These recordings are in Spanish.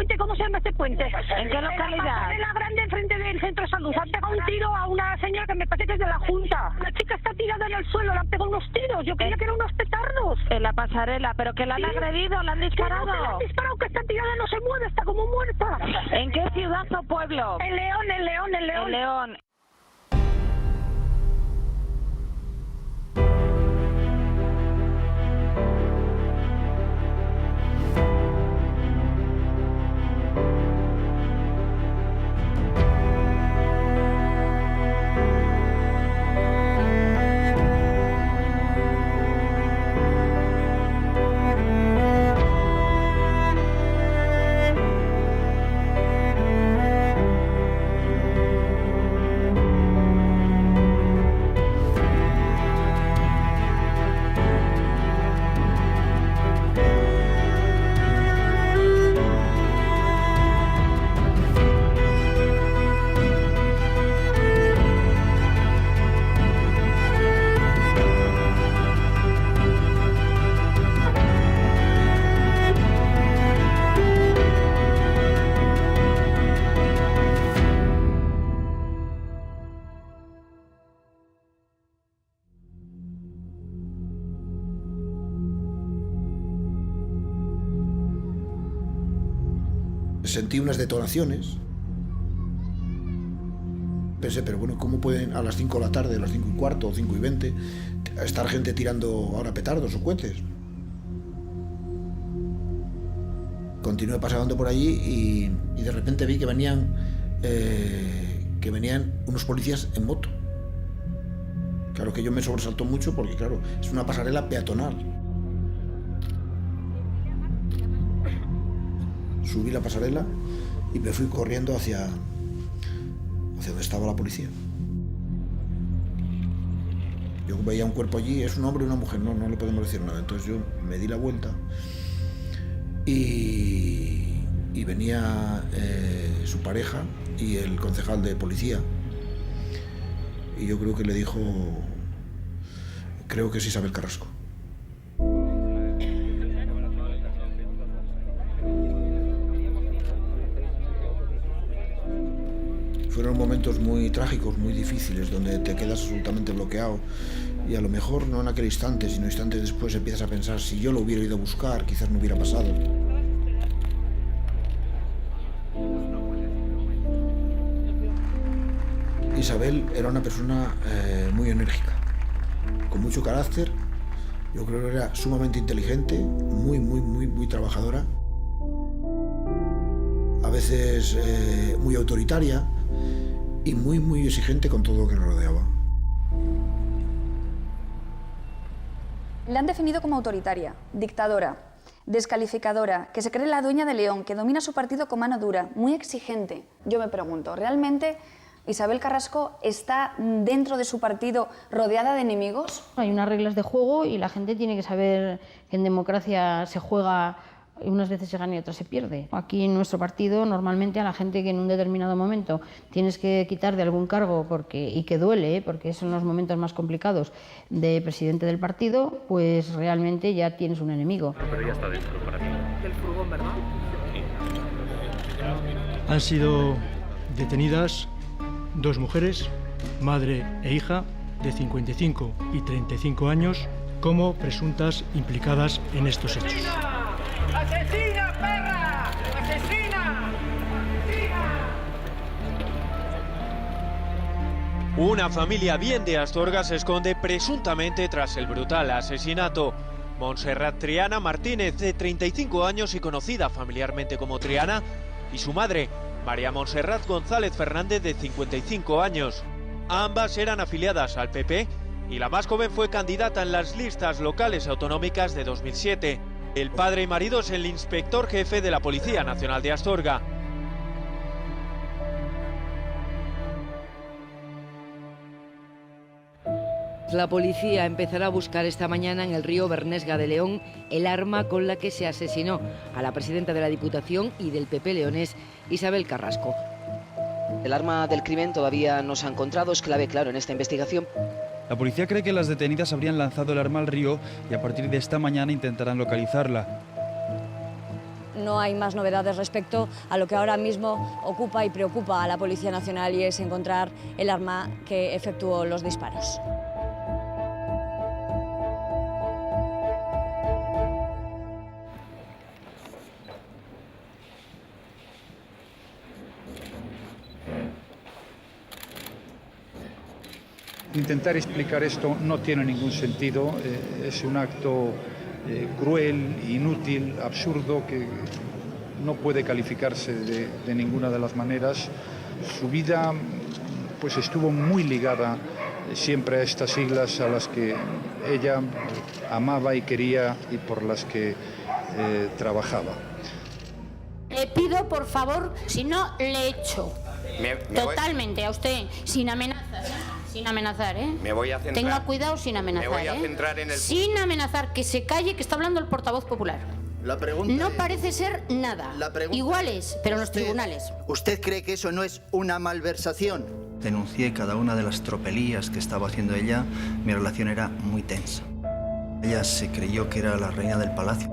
puente, ¿cómo se llama este puente? ¿En qué localidad? En la grande, enfrente del centro de salud. Han pegado un tiro a una señora que me parece que es de la Junta. La chica está tirada en el suelo, le han pegado unos tiros. Yo creía que eran unos petardos. En la pasarela, ¿pero que la han agredido, la han disparado? Que no, que la han disparado, que está tirada, no se mueve, está como muerta. ¿En qué ciudad o pueblo? En León, en León, en León. En León. Sentí unas detonaciones. Pensé, pero bueno, ¿cómo pueden a las 5 de la tarde, a las 5 y cuarto o 5 y 20, estar gente tirando ahora petardos o cohetes? Continué pasando por allí y de repente vi que venían unos policías en moto. Claro que yo me sobresaltó mucho porque, claro, es una pasarela peatonal. Subí la pasarela y me fui corriendo hacia donde estaba la policía. Yo veía un cuerpo allí, es un hombre y una mujer, no le podemos decir nada. Entonces yo me di la vuelta y venía su pareja y el concejal de policía. Y yo creo que le dijo, creo que es Isabel Carrasco. Fueron momentos muy trágicos, muy difíciles, donde te quedas absolutamente bloqueado y a lo mejor no en aquel instante, sino instantes después empiezas a pensar, si yo lo hubiera ido a buscar, quizás no hubiera pasado. Isabel era una persona muy enérgica, con mucho carácter. Yo creo que era sumamente inteligente, muy trabajadora, a veces muy autoritaria y muy exigente con todo lo que le rodeaba. La han definido como autoritaria, dictadora, descalificadora, que se cree la dueña de León, que domina su partido con mano dura, muy exigente. Yo me pregunto, ¿realmente Isabel Carrasco está dentro de su partido rodeada de enemigos? Hay unas reglas de juego y la gente tiene que saber que en democracia se juega, unas veces se gana y otras se pierde. Aquí en nuestro partido normalmente a la gente que en un determinado momento tienes que quitar de algún cargo y que duele, porque son los momentos más complicados de presidente del partido, pues realmente ya tienes un enemigo. Pero ya está dentro para ti. Del furgón, ¿verdad? Han sido detenidas 2 mujeres, madre e hija, de 55 y 35 años, como presuntas implicadas en estos hechos. ¡Asesina, perra! ¡Asesina! Una familia bien de Astorga se esconde presuntamente tras el brutal asesinato. Montserrat Triana Martínez, de 35 años y conocida familiarmente como Triana, y su madre, María Montserrat González Fernández, de 55 años. Ambas eran afiliadas al PP y la más joven fue candidata en las listas locales autonómicas de 2007. El padre y marido es el inspector jefe de la Policía Nacional de Astorga. La policía empezará a buscar esta mañana en el río Bernesga de León el arma con la que se asesinó a la presidenta de la Diputación y del PP leonés, Isabel Carrasco. El arma del crimen todavía no se ha encontrado, es clave, claro, en esta investigación. La policía cree que las detenidas habrían lanzado el arma al río y a partir de esta mañana intentarán localizarla. no hay más novedades respecto a lo que ahora mismo ocupa y preocupa a la Policía Nacional, y es encontrar el arma que efectuó los disparos. Intentar explicar esto no tiene ningún sentido, es un acto cruel, inútil, absurdo, que no puede calificarse de ninguna de las maneras. Su vida pues estuvo muy ligada siempre a estas siglas a las que ella amaba y quería y por las que trabajaba. Le pido, por favor, si no, le echo. Totalmente, a usted, sin amenazas. Sin amenazar, ¿eh? Me voy a centrar. Tenga cuidado sin amenazar, Me voy a centrar en el... Sin amenazar, que se calle, que está hablando el portavoz popular. La pregunta no es, parece ser nada. Iguales, pero en los tribunales. ¿Usted cree que eso no es una malversación? Denuncié cada una de las tropelías que estaba haciendo ella. Mi relación era muy tensa. Ella se creyó que era la reina del palacio.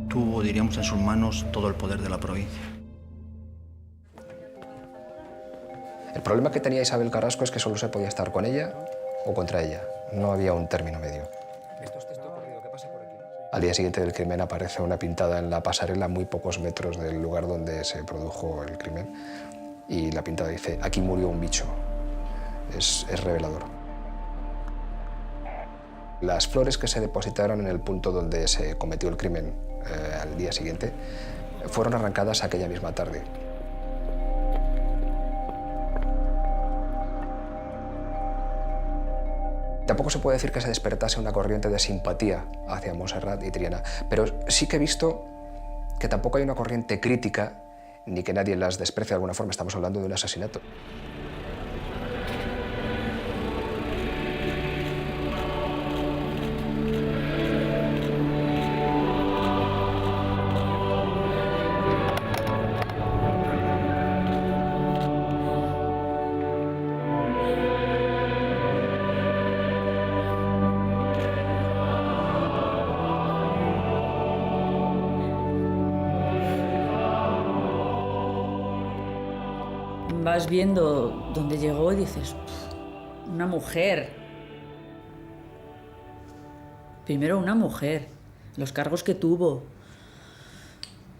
Tuvo, diríamos, en sus manos todo el poder de la provincia. El problema que tenía Isabel Carrasco es que solo se podía estar con ella o contra ella. No había un término medio. Al día siguiente del crimen aparece una pintada en la pasarela a muy pocos metros del lugar donde se produjo el crimen. Y la pintada dice, aquí murió un bicho. Es revelador. Las flores que se depositaron en el punto donde se cometió el crimen al día siguiente fueron arrancadas aquella misma tarde. Tampoco se puede decir que se despertase una corriente de simpatía hacia Montserrat y Triana, pero sí que he visto que tampoco hay una corriente crítica ni que nadie las desprecie de alguna forma. Estamos hablando de un asesinato. Vas viendo dónde llegó y dices, una mujer. Primero una mujer, los cargos que tuvo,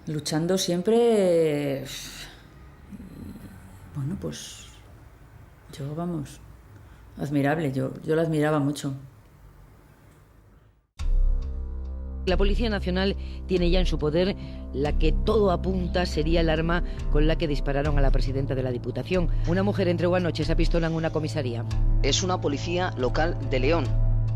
luchando siempre. Bueno, pues yo, vamos, admirable, yo la admiraba mucho. La Policía Nacional tiene ya en su poder la que todo apunta sería el arma con la que dispararon a la presidenta de la Diputación. Una mujer entregó anoche esa pistola en una comisaría. Es una policía local de León.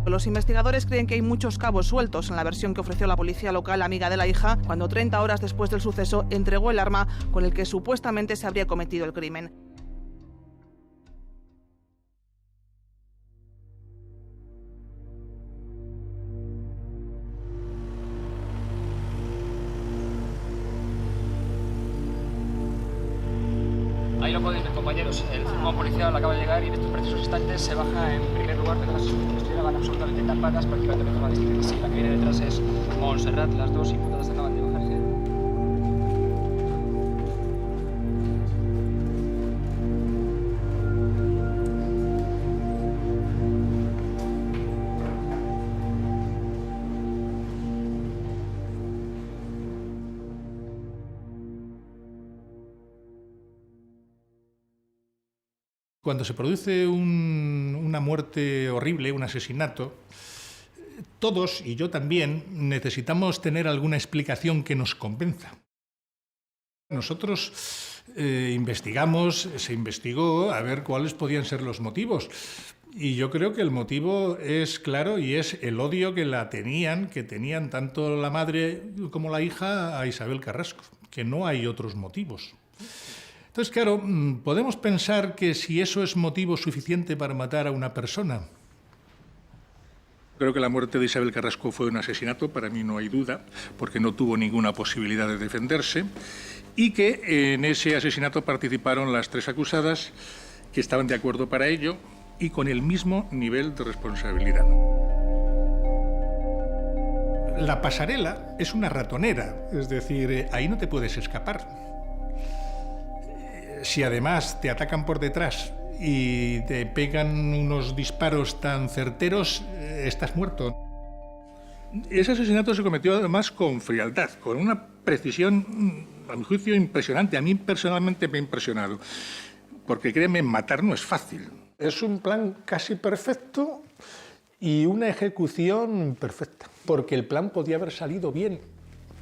Los investigadores creen que hay muchos cabos sueltos en la versión que ofreció la policía local amiga de la hija cuando 30 horas después del suceso entregó el arma con el que supuestamente se habría cometido el crimen. Ahí lo podéis ver, compañeros. El firmado policial acaba de llegar y en estos precisos instantes se baja en primer lugar de las sospechas que van absolutamente tapadas, prácticamente de forma distinta. Sí, la que viene detrás es Montserrat, las dos imputadas acaban de bajarse. Cuando se produce una muerte horrible, un asesinato, todos, y yo también, necesitamos tener alguna explicación que nos convenza. Nosotros investigamos, se investigó a ver cuáles podían ser los motivos. Y yo creo que el motivo es claro y es el odio que tenían tanto la madre como la hija a Isabel Carrasco, que no hay otros motivos. Entonces, claro, podemos pensar que si eso es motivo suficiente para matar a una persona. Creo que la muerte de Isabel Carrasco fue un asesinato, para mí no hay duda, porque no tuvo ninguna posibilidad de defenderse, y que en ese asesinato participaron las tres acusadas, que estaban de acuerdo para ello y con el mismo nivel de responsabilidad. La pasarela es una ratonera, es decir, ahí no te puedes escapar. Si además te atacan por detrás y te pegan unos disparos tan certeros, estás muerto. Ese asesinato se cometió además con frialdad, con una precisión, a mi juicio, impresionante. A mí personalmente me ha impresionado, porque créeme, matar no es fácil. Es un plan casi perfecto y una ejecución perfecta, porque el plan podía haber salido bien.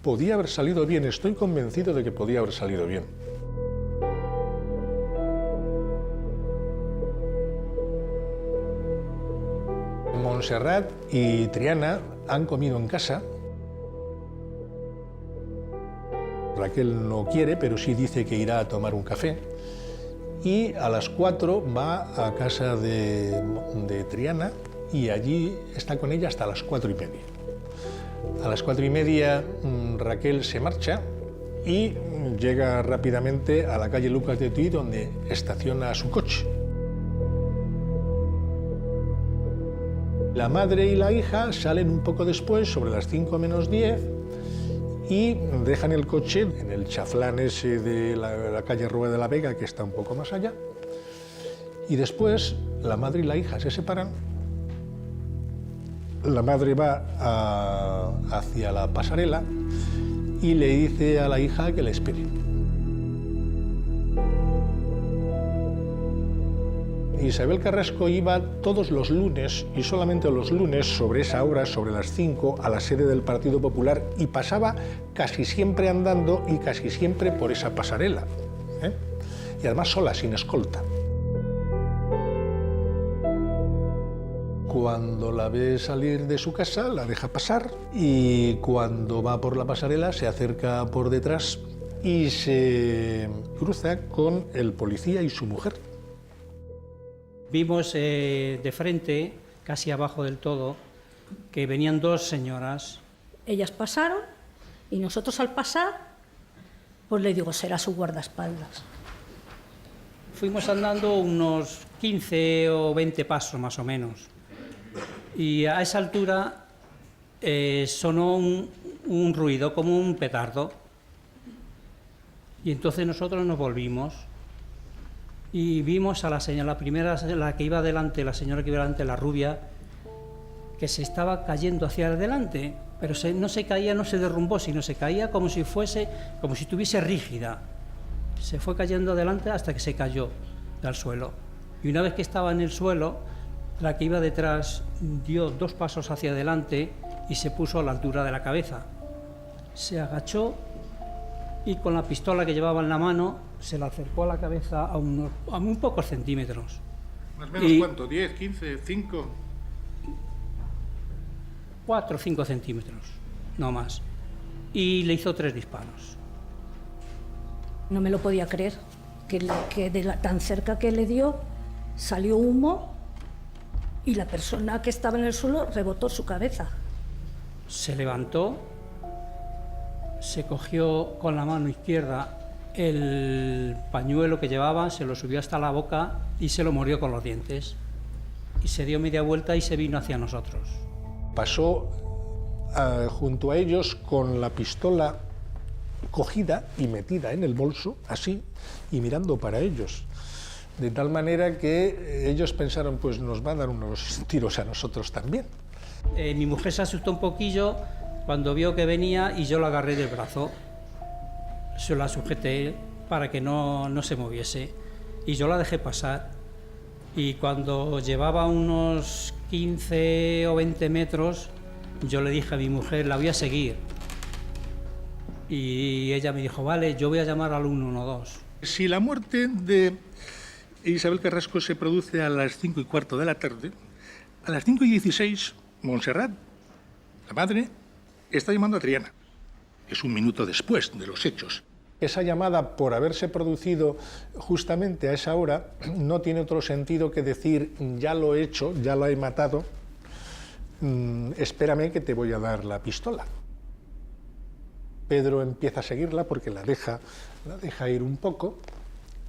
Podía haber salido bien, estoy convencido de que podía haber salido bien. Montserrat y Triana han comido en casa. Raquel no quiere, pero sí dice que irá a tomar un café. Y a las 4 va a casa de Triana y allí está con ella hasta las 4:30. A las 4:30 Raquel se marcha y llega rápidamente a la calle Lucas de Tuy, donde estaciona su coche. La madre y la hija salen un poco después, sobre las 5 menos 10, y dejan el coche en el chaflán ese de la calle Rúa de la Vega, que está un poco más allá. Y después la madre y la hija se separan. La madre va hacia la pasarela y le dice a la hija que le espere. Isabel Carrasco iba todos los lunes, y solamente los lunes, sobre esa hora, sobre las 5, a la sede del Partido Popular, y pasaba casi siempre andando y casi siempre por esa pasarela, ¿eh? Y además sola, sin escolta. Cuando la ve salir de su casa, la deja pasar, y cuando va por la pasarela se acerca por detrás y se cruza con el policía y su mujer. Vimos de frente, casi abajo del todo, que venían dos señoras. Ellas pasaron y nosotros al pasar, pues le digo, será su guardaespaldas. Fuimos andando unos 15 o 20 pasos más o menos. Y a esa altura sonó un ruido como un petardo. Y entonces nosotros nos volvimos. Y vimos a la señora, la primera, la que iba delante, la señora que iba delante, la rubia, que se estaba cayendo hacia adelante, pero no se caía, no se derrumbó, sino se caía como si estuviese rígida. Se fue cayendo adelante hasta que se cayó al suelo. Y una vez que estaba en el suelo, la que iba detrás dio 2 pasos hacia adelante y se puso a la altura de la cabeza. Se agachó y con la pistola que llevaba en la mano se la acercó a la cabeza a muy pocos centímetros. ¿Más o menos cuánto? ¿10, 15, 5? 4 o 5 centímetros, no más. Y le hizo 3 disparos. No me lo podía creer, que tan cerca que le dio, salió humo y la persona que estaba en el suelo rebotó su cabeza. Se levantó, se cogió con la mano izquierda el pañuelo que llevaba, se lo subió hasta la boca y se lo mordió con los dientes. Y se dio media vuelta y se vino hacia nosotros. Pasó junto a ellos con la pistola cogida y metida en el bolso, así, y mirando para ellos. De tal manera que ellos pensaron, pues nos va a dar unos tiros a nosotros también. Mi mujer se asustó un poquillo cuando vio que venía y yo la agarré del brazo. Se la sujeté para que no se moviese y yo la dejé pasar. Y cuando llevaba unos 15 o 20 metros, yo le dije a mi mujer, la voy a seguir. Y ella me dijo, vale, yo voy a llamar al 112. Si la muerte de Isabel Carrasco se produce a las 5:15 de la tarde, a las 5:16, Montserrat, la madre, está llamando a Triana. Es un minuto después de los hechos. Esa llamada, por haberse producido justamente a esa hora, no tiene otro sentido que decir, ya lo he hecho, ya lo he matado, espérame que te voy a dar la pistola. Pedro empieza a seguirla porque la deja ir un poco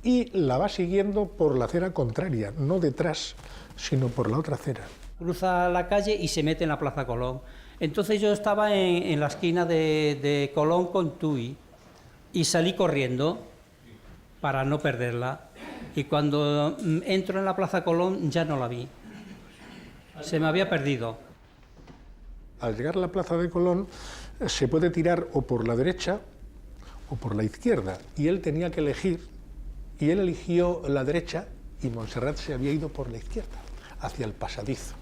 y la va siguiendo por la acera contraria, no detrás, sino por la otra acera. Cruza la calle y se mete en la Plaza Colón. Entonces yo estaba en la esquina de Colón con Tui y salí corriendo para no perderla. Y cuando entro en la Plaza Colón ya no la vi. Se me había perdido. Al llegar a la Plaza de Colón se puede tirar o por la derecha o por la izquierda. Y él tenía que elegir, y él eligió la derecha y Montserrat se había ido por la izquierda, hacia el pasadizo.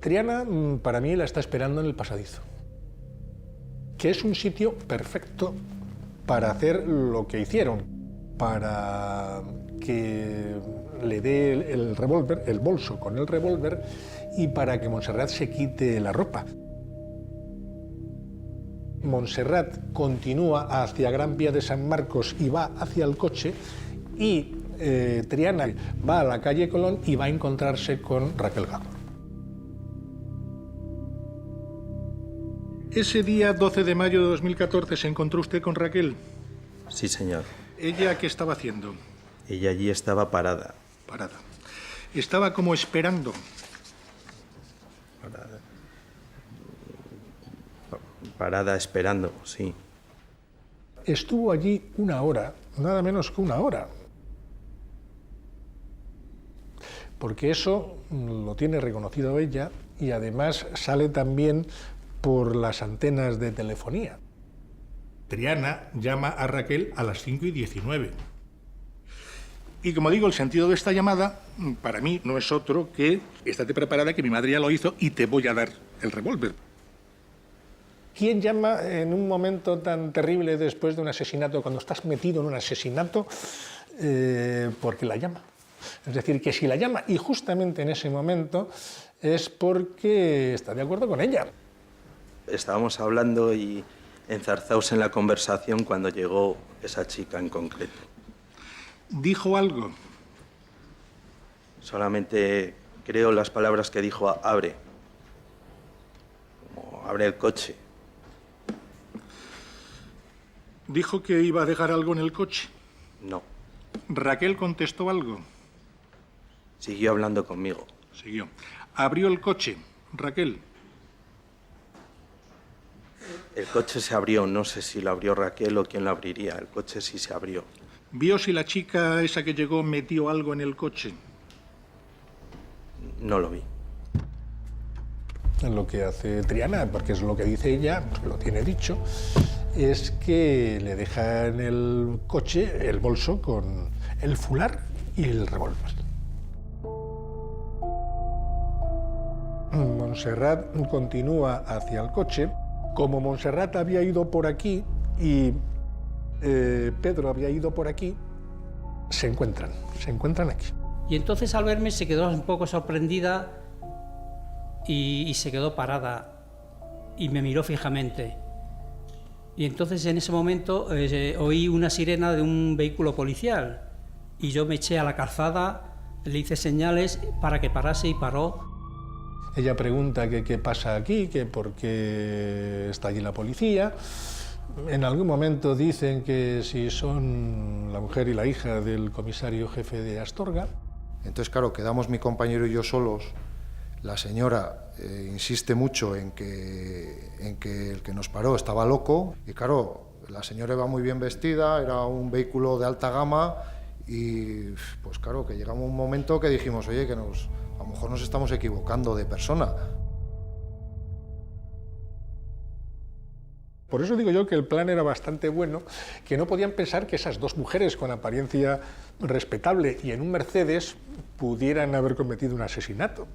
Triana, para mí, la está esperando en el pasadizo, que es un sitio perfecto para hacer lo que hicieron, para que le dé el revólver, el bolso con el revólver, y para que Montserrat se quite la ropa. Montserrat continúa hacia Gran Vía de San Marcos y va hacia el coche, y Triana va a la calle Colón y va a encontrarse con Raquel Gago. Ese día, 12 de mayo de 2014, ¿se encontró usted con Raquel? Sí, señor. ¿Ella qué estaba haciendo? Ella allí estaba parada. Parada. Estaba como esperando. Parada esperando, sí. Estuvo allí 1 hora, nada menos que 1 hora. Porque eso lo tiene reconocido ella y además sale también por las antenas de telefonía. Triana llama a Raquel a las 5:19. Y como digo, el sentido de esta llamada, para mí, no es otro que estate preparada, que mi madre ya lo hizo y te voy a dar el revólver. ¿Quién llama en un momento tan terrible después de un asesinato, cuando estás metido en un asesinato, porque la llama? Es decir, que si la llama y justamente en ese momento es porque está de acuerdo con ella. Estábamos hablando y enzarzados en la conversación cuando llegó esa chica en concreto. ¿Dijo algo? Solamente creo las palabras que dijo: abre. Como abre el coche. ¿Dijo que iba a dejar algo en el coche? No. ¿Raquel contestó algo? Siguió hablando conmigo. Siguió. ¿Abrió el coche, Raquel? El coche se abrió, no sé si lo abrió Raquel o quién lo abriría. El coche sí se abrió. ¿Vio si la chica esa que llegó metió algo en el coche? No lo vi. Lo que hace Triana, porque es lo que dice ella, pues lo tiene dicho, es que le deja en el coche el bolso con el fular y el revólver. Montserrat continúa hacia el coche. Como Montserrat había ido por aquí y Pedro había ido por aquí, se encuentran aquí. Y entonces al verme se quedó un poco sorprendida y se quedó parada y me miró fijamente. Y entonces en ese momento oí una sirena de un vehículo policial y yo me eché a la calzada, le hice señales para que parase y paró. Ella pregunta que qué pasa aquí, que por qué está allí la policía. En algún momento dicen que si son la mujer y la hija del comisario jefe de Astorga. Entonces, claro, quedamos mi compañero y yo solos. La señora insiste mucho en que el que nos paró estaba loco. Y claro, la señora iba muy bien vestida, era un vehículo de alta gama. Y pues claro, que llegamos a un momento que dijimos, oye, que a lo mejor nos estamos equivocando de persona. Por eso digo yo que el plan era bastante bueno, que no podían pensar que esas dos mujeres con apariencia respetable y en un Mercedes pudieran haber cometido un asesinato.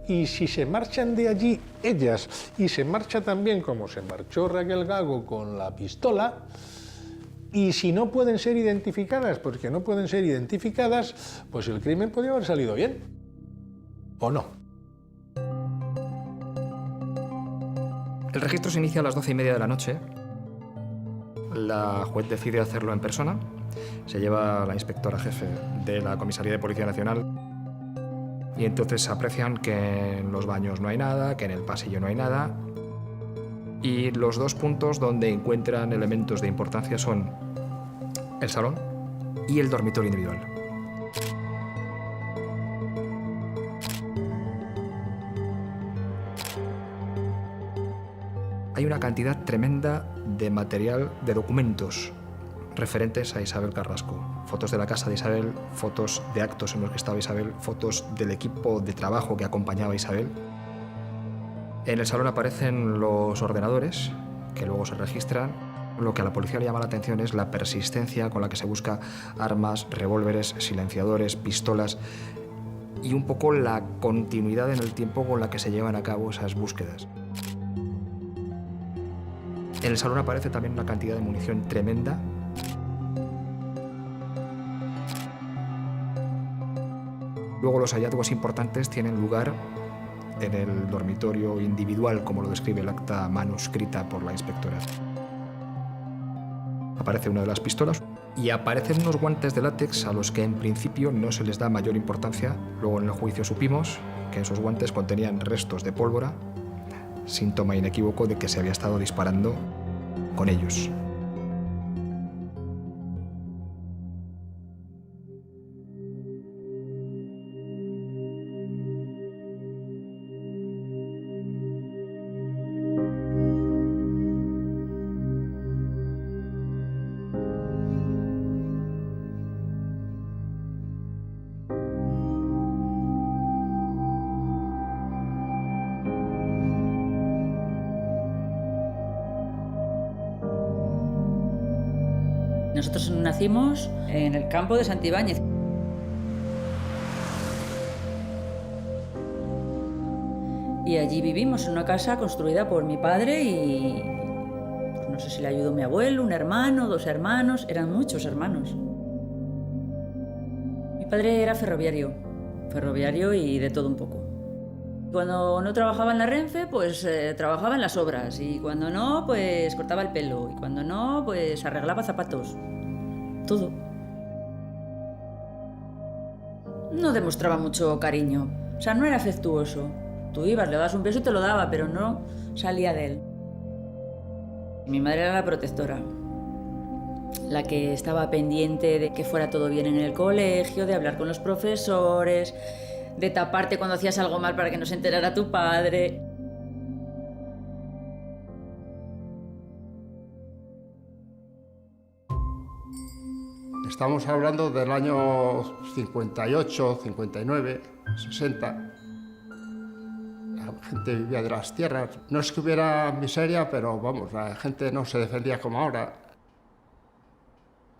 Y si se marchan de allí ellas, y se marcha también como se marchó Raquel Gago con la pistola, y si no pueden ser identificadas, porque no pueden ser identificadas, pues el crimen podría haber salido bien. ¿O no? El registro se inicia a las 12:30 de la noche. La juez decide hacerlo en persona. Se lleva a la inspectora jefe de la Comisaría de Policía Nacional. Y entonces aprecian que en los baños no hay nada, que en el pasillo no hay nada. Y los dos puntos donde encuentran elementos de importancia son el salón y el dormitorio individual. hay una cantidad tremenda de material, de documentos referentes a Isabel Carrasco. Fotos de la casa de Isabel, fotos de actos en los que estaba Isabel, fotos del equipo de trabajo que acompañaba a Isabel. En el salón aparecen los ordenadores, que luego se registran. Lo que a la policía le llama la atención es la persistencia con la que se busca armas, revólveres, silenciadores, pistolas y un poco la continuidad en el tiempo con la que se llevan a cabo esas búsquedas. En el salón aparece también una cantidad de munición tremenda. Luego los hallazgos importantes tienen lugar en el dormitorio individual, como lo describe el acta manuscrita por la inspectora. Aparece una de las pistolas y aparecen unos guantes de látex a los que en principio no se les da mayor importancia. Luego en el juicio supimos que esos guantes contenían restos de pólvora, síntoma inequívoco de que se había estado disparando con ellos. Nosotros nacimos en el campo de Santibáñez. Y allí vivimos en una casa construida por mi padre y pues no sé si le ayudó mi abuelo, un hermano, 2 hermanos, eran muchos hermanos. Mi padre era ferroviario y de todo un poco. Cuando no trabajaba en la Renfe, pues trabajaba en las obras, y cuando no, pues cortaba el pelo, y cuando no, pues arreglaba zapatos. Todo. No demostraba mucho cariño, o sea, no era afectuoso. Tú ibas, le dabas un beso y te lo daba, pero no salía de él. Mi madre era la protectora, la que estaba pendiente de que fuera todo bien en el colegio, de hablar con los profesores, de taparte cuando hacías algo mal para que no se enterara tu padre. Estamos hablando del año 58, 59, 60. La gente vivía de las tierras. No es que hubiera miseria, pero vamos, la gente no se defendía como ahora.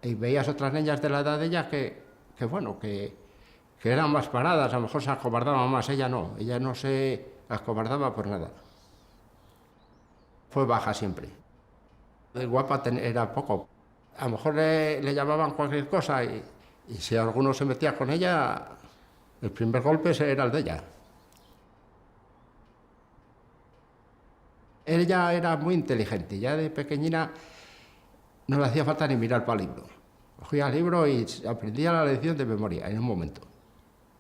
Y veías otras niñas de la edad de ella que eran más paradas, a lo mejor se acobardaban más. Ella no se acobardaba por nada. Fue baja siempre. Guapa era poco. A lo mejor le llamaban cualquier cosa y si alguno se metía con ella, el primer golpe era el de ella. Ella era muy inteligente, ya de pequeñina no le hacía falta ni mirar para el libro. Cogía el libro y aprendía la lección de memoria en un momento.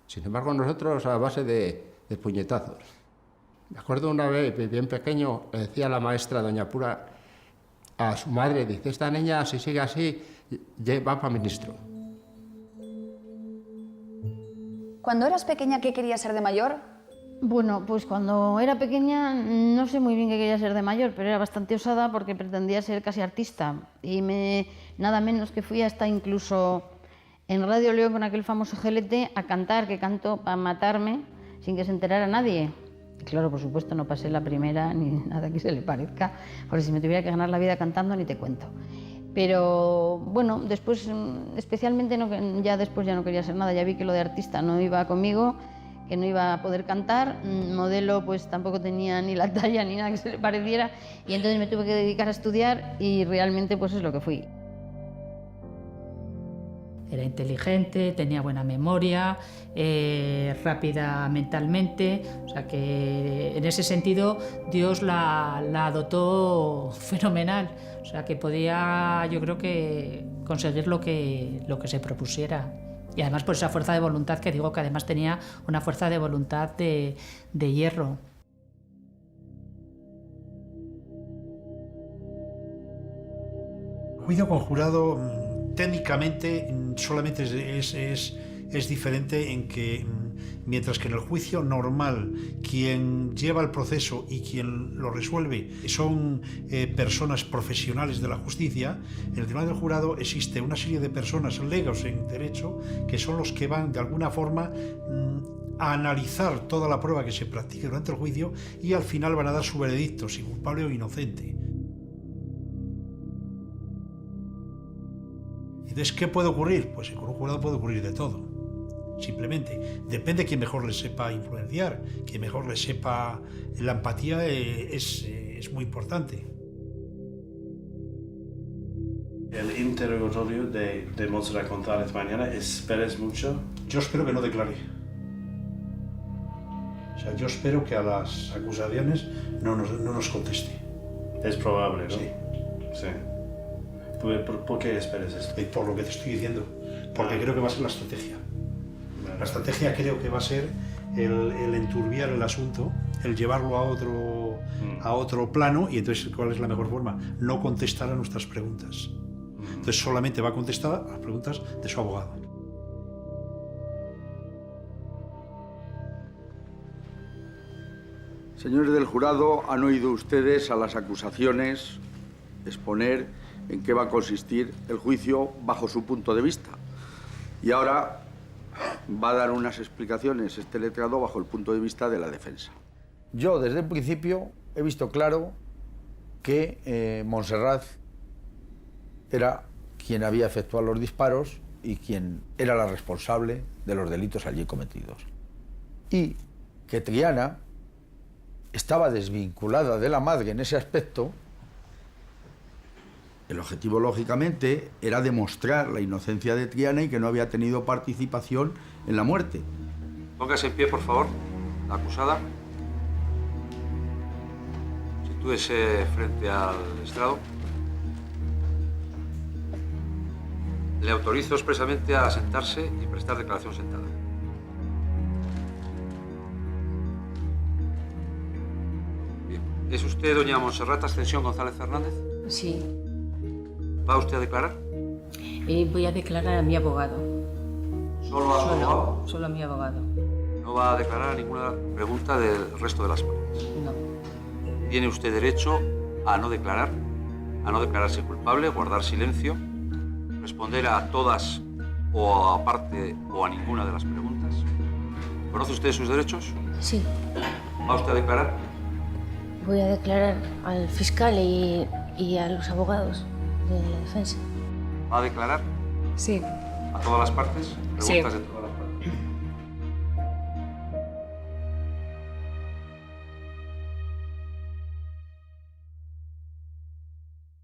Sin embargo, nosotros a base de puñetazos. Me acuerdo una vez, bien pequeño, le decía la maestra, doña Pura, a su madre, dice, esta niña, si sigue así, va para ministro. Cuando eras pequeña, ¿qué querías ser de mayor? Bueno, pues cuando era pequeña no sé muy bien qué quería ser de mayor, pero era bastante osada porque pretendía ser casi artista. Y nada menos que fui hasta incluso en Radio León con aquel famoso GLT a cantar, que canto para matarme sin que se enterara nadie. Y claro, por supuesto, no pasé la primera ni nada que se le parezca, porque si me tuviera que ganar la vida cantando ni te cuento. Pero bueno, después, especialmente, ya después ya no quería ser nada, ya vi que lo de artista no iba conmigo, que no iba a poder cantar, modelo pues tampoco tenía ni la talla ni nada que se le pareciera, y entonces me tuve que dedicar a estudiar y realmente pues es lo que fui. Era inteligente, tenía buena memoria, rápida mentalmente, o sea que en ese sentido Dios la dotó fenomenal, o sea que podía, yo creo que conseguir lo que se propusiera. Y además por esa fuerza de voluntad que digo, que además tenía una fuerza de voluntad de hierro. Juicio conjurado técnicamente solamente es diferente en que Mientras que en el juicio normal, quien lleva el proceso y quien lo resuelve son personas profesionales de la justicia, en el Tribunal del Jurado existe una serie de personas legos en derecho que son los que van de alguna forma a analizar toda la prueba que se practique durante el juicio y al final van a dar su veredicto, si culpable o inocente. Entonces, ¿qué puede ocurrir? Pues con un jurado puede ocurrir de todo. Simplemente, depende de quién mejor le sepa influenciar, quien mejor le sepa. La empatía es muy importante. El interrogatorio de Montserrat González mañana, ¿esperas mucho? Yo espero que no declare. O sea, yo espero que a las acusaciones no nos conteste. Es probable, ¿no? Sí. Sí. ¿Por qué esperas esto? Por lo que te estoy diciendo. Porque creo que va a ser la estrategia. La estrategia creo que va a ser el enturbiar el asunto, el llevarlo a otro plano, y entonces, ¿cuál es la mejor forma? No contestar a nuestras preguntas. Entonces solamente va a contestar a las preguntas de su abogado. Señores del jurado, han oído ustedes a las acusaciones exponer en qué va a consistir el juicio bajo su punto de vista. Y ahora va a dar unas explicaciones este letrado bajo el punto de vista de la defensa. Yo, desde el principio, he visto claro que Montserrat era quien había efectuado los disparos y quien era la responsable de los delitos allí cometidos. Y que Triana estaba desvinculada de la madre en ese aspecto. El objetivo, lógicamente, era demostrar la inocencia de Triana y que no había tenido participación en la muerte. Póngase en pie, por favor, la acusada. Sitúese frente al estrado. Le autorizo expresamente a sentarse y prestar declaración sentada. Bien. ¿Es usted doña Montserrat Ascensión González Fernández? Sí. ¿Va usted a declarar? Voy a declarar a mi abogado. ¿Solo a su abogado? Solo a mi abogado. ¿No va a declarar a ninguna pregunta del resto de las partes? No. Tiene usted derecho a no declararse culpable, guardar silencio, responder a todas o a parte o a ninguna de las preguntas. ¿Conoce usted sus derechos? Sí. ¿Va usted a declarar? Voy a declarar al fiscal y a los abogados de la defensa. ¿Va a declarar? Sí. ¿A todas las partes? Preguntas Sí. de todas las partes.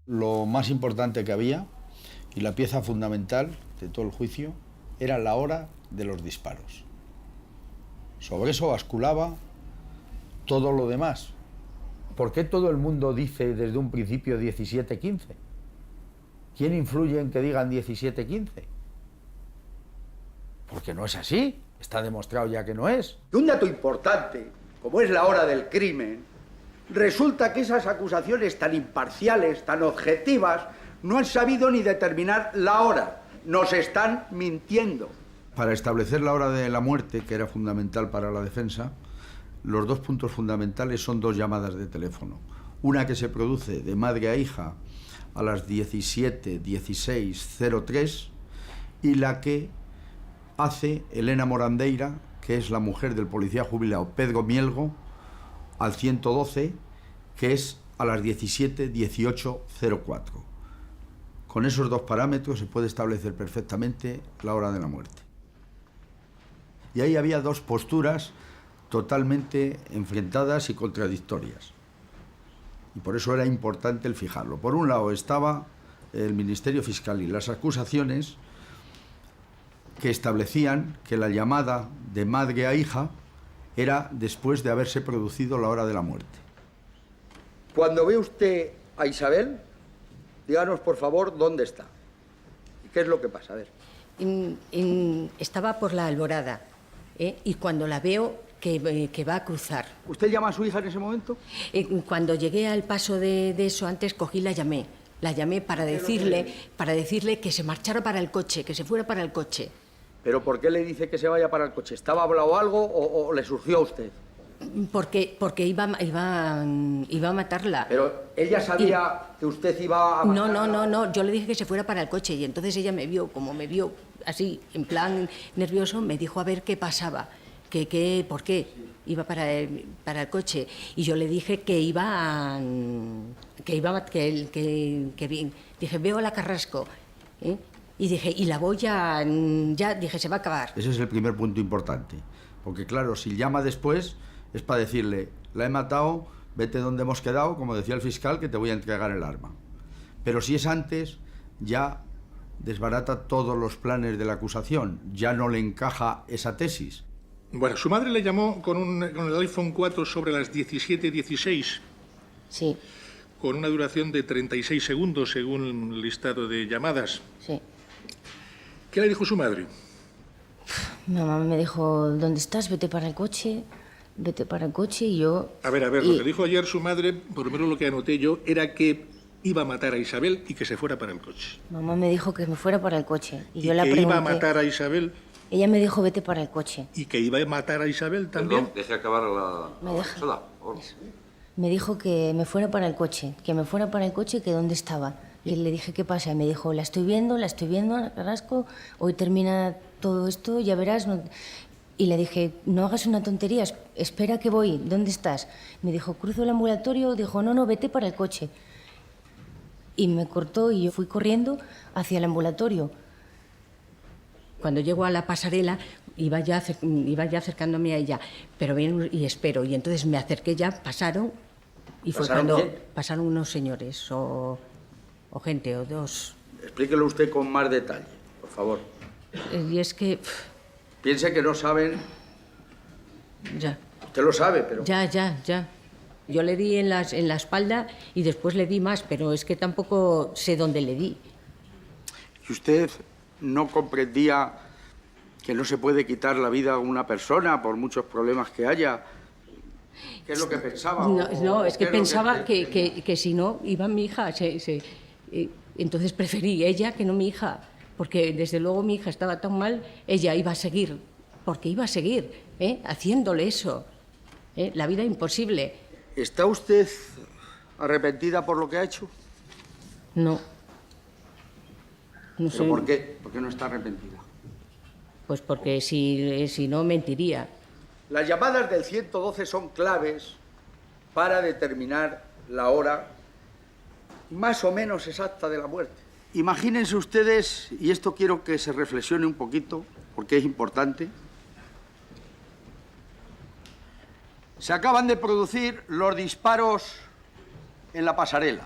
Lo más importante que había y la pieza fundamental de todo el juicio era la hora de los disparos. Sobre eso basculaba todo lo demás. ¿Por qué todo el mundo dice desde un principio 17:15? ¿Quién influye en que digan 17:15? Porque no es así. Está demostrado ya que no es. Un dato importante, como es la hora del crimen, resulta que esas acusaciones tan imparciales, tan objetivas, no han sabido ni determinar la hora. Nos están mintiendo. Para establecer la hora de la muerte, que era fundamental para la defensa, los dos puntos fundamentales son dos llamadas de teléfono. Una que se produce de madre a hija a las 17:16:03 y la que hace Elena Morandeira, que es la mujer del policía jubilado Pedro Mielgo, al 112, que es a las 17:18:04. Con esos dos parámetros se puede establecer perfectamente la hora de la muerte. Y ahí había dos posturas totalmente enfrentadas y contradictorias. Y por eso era importante el fijarlo. Por un lado estaba el Ministerio Fiscal y las acusaciones que establecían que la llamada de madre a hija era después de haberse producido la hora de la muerte. Cuando ve usted a Isabel, díganos por favor dónde está. ¿Qué es lo que pasa? A ver. Estaba por la Alborada, y cuando la veo que va a cruzar. ¿Usted llama a su hija en ese momento? Cuando llegué al paso de eso antes, cogí y la llamé. La llamé para decirle que se marchara para el coche, que se fuera para el coche. ¿Pero por qué le dice que se vaya para el coche? ¿Estaba hablado algo o le surgió a usted? Porque iba a matarla. Pero ella sabía que usted iba a matarla. No, yo le dije que se fuera para el coche y entonces ella me vio, como me vio así, en plan nervioso, me dijo a ver qué pasaba, por qué iba para el coche. Y yo le dije que dije, veo a la Carrasco, ¿eh? Y dije, y la voy ya dije, se va a acabar. Ese es el primer punto importante, porque claro, si llama después es para decirle, la he matado, vete donde hemos quedado, como decía el fiscal, que te voy a entregar el arma. Pero si es antes, ya desbarata todos los planes de la acusación, ya no le encaja esa tesis. Bueno, su madre le llamó con el iPhone 4 sobre las 17:16. Sí. Con una duración de 36 segundos, según el listado de llamadas. Sí. ¿Qué le dijo su madre? Mi mamá me dijo, ¿dónde estás? Vete para el coche y yo... A ver, lo que dijo ayer su madre, por lo menos lo que anoté yo, era que iba a matar a Isabel y que se fuera para el coche. Mamá me dijo que me fuera para el coche. Y yo la que pregunté... iba a matar a Isabel. Ella me dijo, vete para el coche. ¿Y que iba a matar a Isabel también? Perdón, deje acabar la persona. Me dijo que me fuera para el coche, que dónde estaba. Y le dije, ¿qué pasa? Y me dijo, la estoy viendo, Carrasco, hoy termina todo esto, ya verás. No... Y le dije, no hagas una tontería, espera que voy, ¿dónde estás? Me dijo, cruzo el ambulatorio, dijo, no, vete para el coche. Y me cortó y yo fui corriendo hacia el ambulatorio. Cuando llego a la pasarela, iba ya acercándome a ella, pero bien, y espero. Y entonces me acerqué ya, pasaron, y fue cuando pasaron unos señores o gente, o dos. Explíquelo usted con más detalle, por favor. Y es que... Piense que no saben... Ya. Usted lo sabe, pero... Ya. Yo le di en la espalda y después le di más, pero es que tampoco sé dónde le di. ¿Y usted no comprendía que no se puede quitar la vida a una persona por muchos problemas que haya? ¿Qué es lo que pensaba? No, es que pensaba que si no, iba mi hija. Entonces preferí ella que no mi hija, porque desde luego mi hija estaba tan mal, ella iba a seguir, porque iba a seguir haciéndole eso. La vida imposible. ¿Está usted arrepentida por lo que ha hecho? No. ¿Pero por qué? ¿Por qué no está arrepentida? Pues porque si no, mentiría. Las llamadas del 112 son claves para determinar la hora más o menos exacta de la muerte. Imagínense ustedes, y esto quiero que se reflexione un poquito, porque es importante. Se acaban de producir los disparos en la pasarela.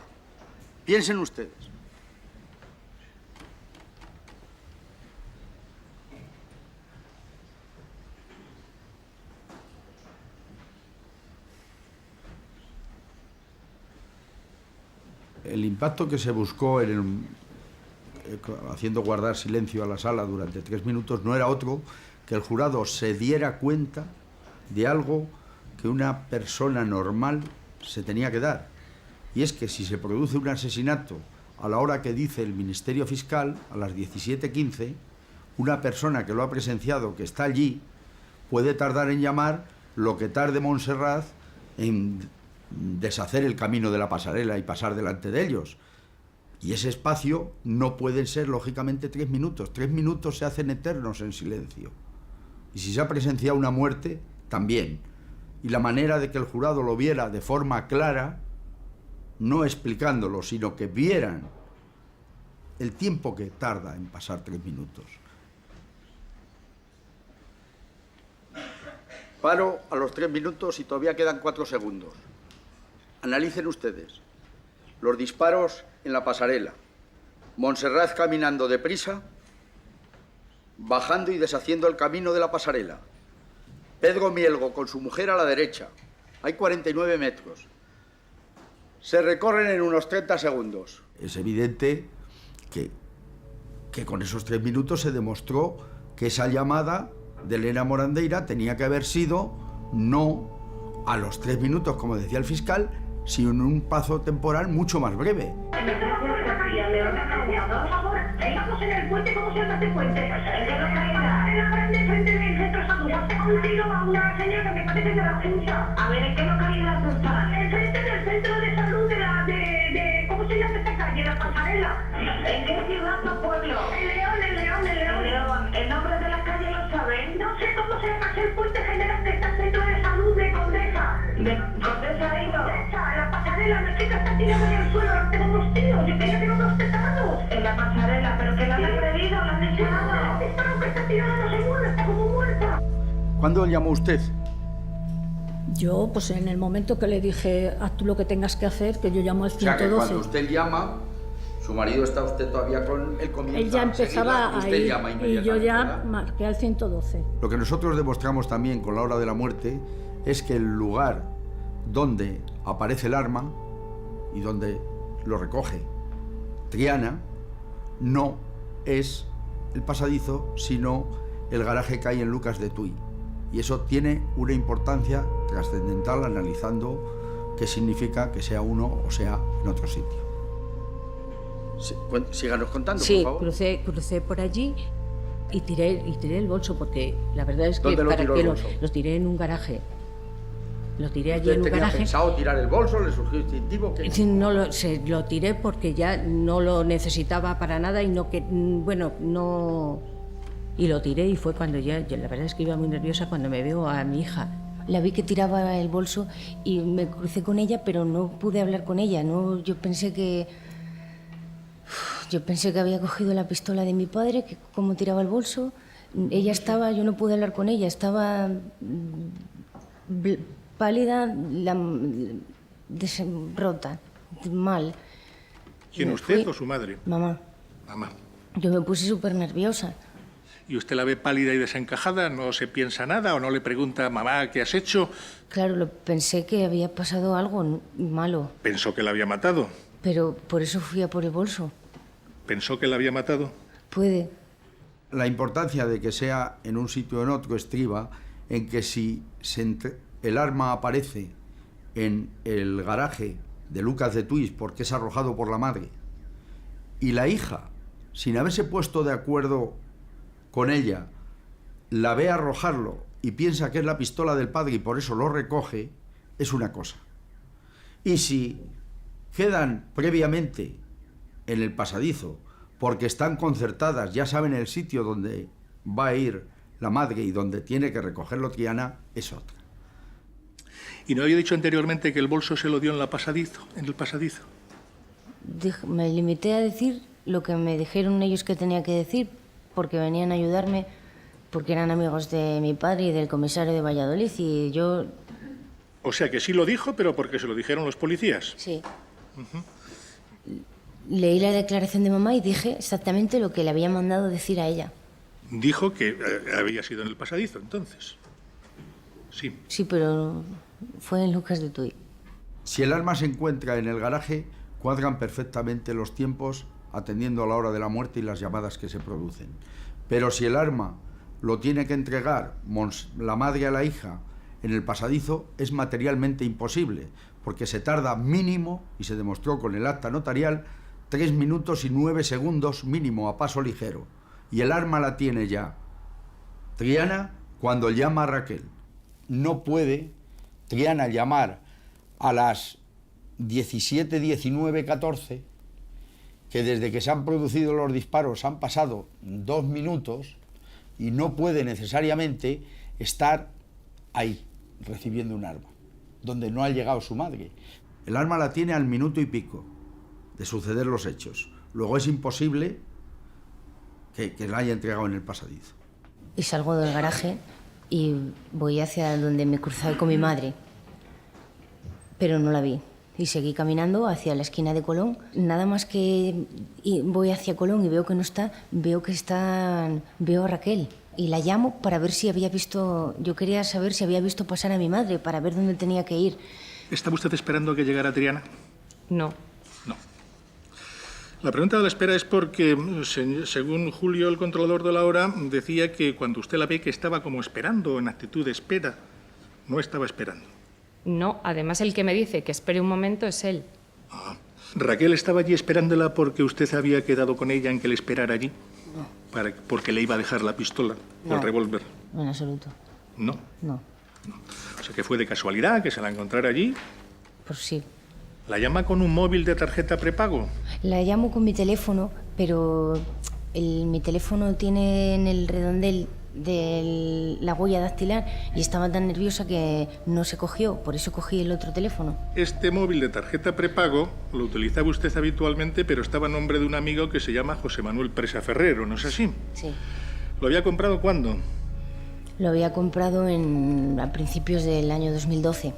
Piensen ustedes. El impacto que se buscó haciendo guardar silencio a la sala durante 3 minutos no era otro que el jurado se diera cuenta de algo que una persona normal se tenía que dar. Y es que si se produce un asesinato a la hora que dice el Ministerio Fiscal, a las 17:15, una persona que lo ha presenciado, que está allí, puede tardar en llamar lo que tarde Montserrat en deshacer el camino de la pasarela y pasar delante de ellos. Y ese espacio no pueden ser, lógicamente, 3 minutos. 3 minutos se hacen eternos en silencio. Y si se ha presenciado una muerte, también. Y la manera de que el jurado lo viera de forma clara, no explicándolo, sino que vieran el tiempo que tarda en pasar 3 minutos. Paro a los 3 minutos y todavía quedan 4 segundos. Analicen ustedes los disparos en la pasarela. Montserrat caminando deprisa, bajando y deshaciendo el camino de la pasarela. Pedro Mielgo con su mujer a la derecha. Hay 49 metros. Se recorren en unos 30 segundos. Es evidente que con esos 3 minutos se demostró que esa llamada de Elena Morandeira tenía que haber sido no a los 3 minutos, como decía el fiscal, sino en un plazo temporal mucho más breve. Estamos en el puente, ¿cómo se llama este puente? En la grande frente del centro de salud. Hace un tiro a una señora que me parece de la Junta. A ver, ¿en qué localidad está? Enfrente del centro de salud de ¿cómo se llama esta calle? La Pasarela. ¿En qué ciudad o pueblo? El León. ¿El nombre de la calle lo saben? No sé cómo se llama el puente general que está en el centro de salud de Condesa. ¿De Condesa ahí no? La Pasarela, la chica está tirada en el suelo, la tengo unos tíos, yo creía que no los tetados. En la Pasarela, pero que la han agredido, la han disparado. Disparo que está tirada, no se mueve, está como muerta. ¿Cuándo llamó usted? Yo, pues en el momento que le dije, haz tú lo que tengas que hacer, que yo llamo al 112. O sea, que cuando usted llama, su marido está usted todavía con él, comienza Él ya empezaba usted ahí llama y inmediatamente, yo ya ¿verdad? marqué al 112. Lo que nosotros demostramos también con la hora de la muerte es que el lugar donde aparece el arma y donde lo recoge Triana no es el pasadizo, sino el garaje que hay en Lucas de Tuy. Y eso tiene una importancia trascendental analizando qué significa que sea uno o sea en otro sitio. Síganos contando, sí, por favor. crucé por allí y tiré el bolso, porque la verdad es que ¿Dónde lo tiró el bolso? Lo tiré en un garaje. Lo tiré allí ¿Usted en un tenía garaje. pensado tirar el bolso? ¿Le surgió instintivo? ¿Qué? Sí, no lo tiré porque ya no lo necesitaba para nada y no que no. Y lo tiré y fue cuando ya la verdad es que iba muy nerviosa cuando me veo a mi hija. La vi que tiraba el bolso y me crucé con ella, pero no pude hablar con ella. No, yo pensé que había cogido la pistola de mi padre, que como tiraba el bolso. Ella estaba, yo no pude hablar con ella, estaba pálida, rota, mal. ¿Quién, usted o su madre? Mamá. Mamá. Yo me puse súper nerviosa. ¿Y usted la ve pálida y desencajada? ¿No se piensa nada o no le pregunta, mamá, ¿qué has hecho? Claro, pensé que había pasado algo malo, ¿Pensó que la había matado? pero por eso fui a por el bolso. ¿Pensó que la había matado? Puede. La importancia de que sea en un sitio o en otro estriba en que si el arma aparece en el garaje de Lucas de Tuy porque es arrojado por la madre y la hija, sin haberse puesto de acuerdo con ella, la ve arrojarlo y piensa que es la pistola del padre y por eso lo recoge, es una cosa. Y si quedan previamente en el pasadizo porque están concertadas, ya saben el sitio donde va a ir la madre y donde tiene que recogerlo Triana, es otra. ¿Y no había dicho anteriormente que el bolso se lo dio en el pasadizo? Me limité a decir lo que me dijeron ellos que tenía que decir, porque venían a ayudarme, porque eran amigos de mi padre y del comisario de Valladolid, y yo... O sea que sí lo dijo, pero porque se lo dijeron los policías. Sí. Leí la declaración de mamá y dije exactamente lo que le había mandado decir a ella. Dijo que había sido en el pasadizo, entonces. Sí. Sí, pero fue en Lucas de Tuy. Si el arma se encuentra en el garaje, cuadran perfectamente los tiempos atendiendo a la hora de la muerte y las llamadas que se producen. Pero si el arma lo tiene que entregar la madre a la hija en el pasadizo, es materialmente imposible, porque se tarda mínimo, y se demostró con el acta notarial, 3 minutos y 9 segundos mínimo a paso ligero. Y el arma la tiene ya Triana cuando llama a Raquel. No puede Triana llamar a las 17, 19, 14, que desde que se han producido los disparos han pasado 2 minutos y no puede necesariamente estar ahí recibiendo un arma, donde no ha llegado su madre. El arma la tiene al minuto y pico de suceder los hechos. Luego es imposible que la haya entregado en el pasadizo. Y salgo del garaje y voy hacia donde me cruzaba con mi madre, pero no la vi. Y seguí caminando hacia la esquina de Colón. Nada más que voy hacia Colón y veo que no está, veo a Raquel. Y la llamo para ver si había visto... Yo quería saber si había visto pasar a mi madre, para ver dónde tenía que ir. ¿Estaba usted esperando que llegara Triana? No. No. La pregunta de la espera es porque, según Julio, el controlador de la hora, decía que cuando usted la ve que estaba como esperando, en actitud de espera. No estaba esperando. No, además el que me dice que espere un momento es él. Ah. ¿Raquel estaba allí esperándola porque usted había quedado con ella en que le esperara allí? No. Porque le iba a dejar la pistola o No. el revólver. En absoluto. No. No. O sea que fue de casualidad que se la encontrara allí. Pues sí. ¿La llama con un móvil de tarjeta prepago? La llamo con mi teléfono, pero mi teléfono tiene en el redondel de la huella dactilar y estaba tan nerviosa que no se cogió, por eso cogí el otro teléfono. Este móvil de tarjeta prepago lo utilizaba usted habitualmente, pero estaba a nombre de un amigo que se llama José Manuel Presa Ferrero, ¿no es así? Sí. ¿Lo había comprado cuándo? Lo había comprado a principios del año 2012.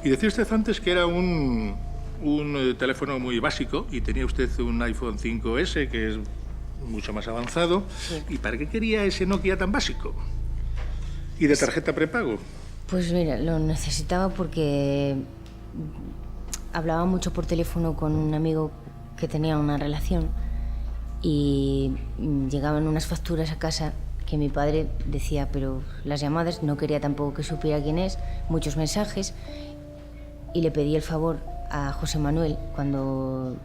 Y decía usted antes que era un teléfono muy básico y tenía usted un iPhone 5S que es mucho más avanzado. Sí. ¿Y para qué quería ese Nokia tan básico? ¿Y de tarjeta prepago? Pues mira, lo necesitaba porque hablaba mucho por teléfono con un amigo que tenía una relación y llegaban unas facturas a casa que mi padre decía, pero las llamadas, no quería tampoco que supiera quién es, muchos mensajes, y le pedí el favor a José Manuel cuando